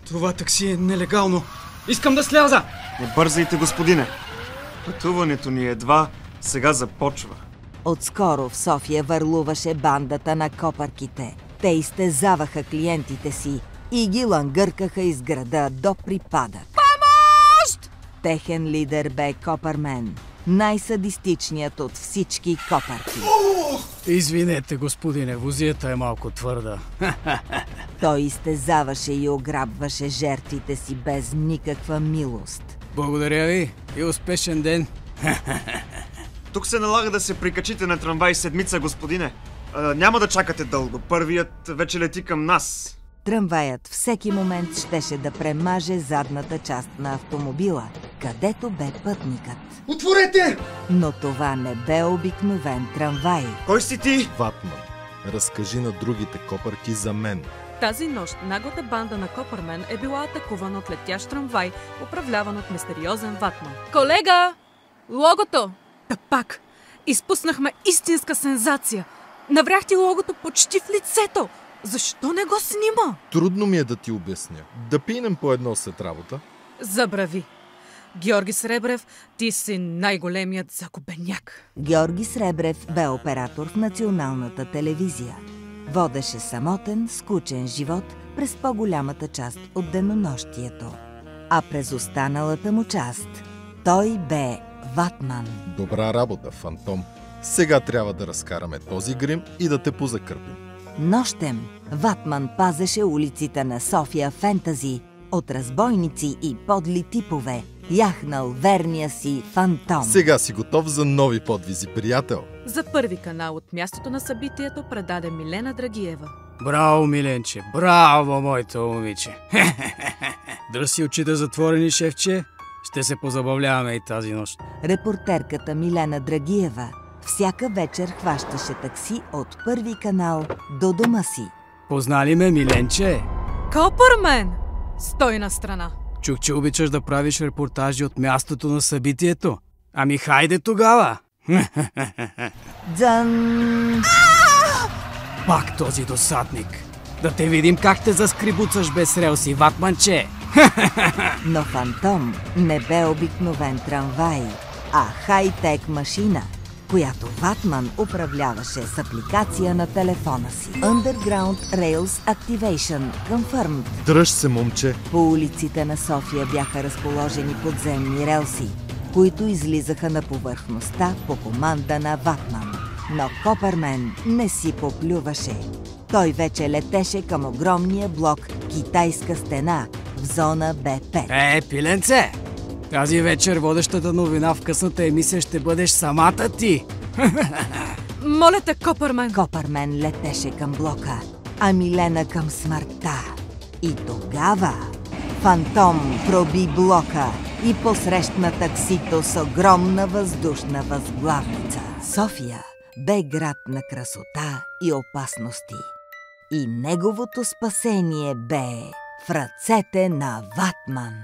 Това такси е нелегално. Искам да сляза! Не бързайте, господине. Пътуването ни едва сега започва. Отскоро в София върлуваше бандата на копърките. Те изтезаваха клиентите си и ги лангъркаха из града до припадък. Помощ! Техен лидер бе Копърмен, най-садистичният от всички копърки. Извинете, господине, возията е малко твърда. Той изтезаваше и ограбваше жертвите си без никаква милост. Благодаря ви и успешен ден. Тук се налага да се прикачите на трамвай седмица, господине. Няма да чакате дълго. Първият вече лети към нас. Трамваят всеки момент щеше да премаже задната част на автомобила, където бе пътникът. Отворете! Но това не бе обикновен трамвай. Кой си ти? Ватман, разкажи на другите копърки за мен. Тази нощ наглата банда на Копърмен е била атакувана от летящ трамвай, управляван от мистериозен Ватман. Колега! Логото! Та пак! Изпуснахме истинска сензация! Наврях ти логото почти в лицето! Защо не го снима? Трудно ми е да ти обясня. Да пинем по едно след работа. Забрави! Георги Сребрев, ти си най-големият загубеняк. Георги Сребрев бе оператор в националната телевизия. Водеше самотен, скучен живот през по-голямата част от денонощието. А през останалата му част той бе Ватман. Добра работа, Фантом. Сега трябва да разкараме този грим и да те позакърпим. Нощем Ватман пазеше улиците на София фентази от разбойници и подли типове, яхнал верния си Фантом. Сега си готов за нови подвизи, приятел. За Първи канал от мястото на събитието предаде Милена Драгиева. Браво, Миленче! Браво, моето момиче! Дръси очите затворени, шефче. Ще се позабавляваме и тази нощ. Репортерката Милена Драгиева всяка вечер хващаше такси от Първи канал до дома си. Познали ме, Миленче? Копърмен! Стой на страна! Чух, че обичаш да правиш репортажи от мястото на събитието. Ами хайде тогава! Дзън! Пак този досадник. Да те видим как те заскрибуцаш без релси, Ватманче! Но Фантом не бе обикновен трамвай, а хай-тек машина, която Ватман управляваше с апликация на телефона си. Underground Rails Activation Confirmed. Дръж се, момче. По улиците на София бяха разположени подземни релси, които излизаха на повърхността по команда на Ватман. Но Копърмен не си поплюваше. Той вече летеше към огромния блок Китайска стена в зона Б5. Пиленце! Тази вечер водещата новина в късната емисия ще бъдеш самата ти! Моля те, Копърмен! Копърмен летеше към блока, а Милена към смъртта. И тогава Фантом проби блока и посрещна таксито с огромна въздушна възглавница. София бе град на красота и опасности. И неговото спасение бе в ръцете на Ватман.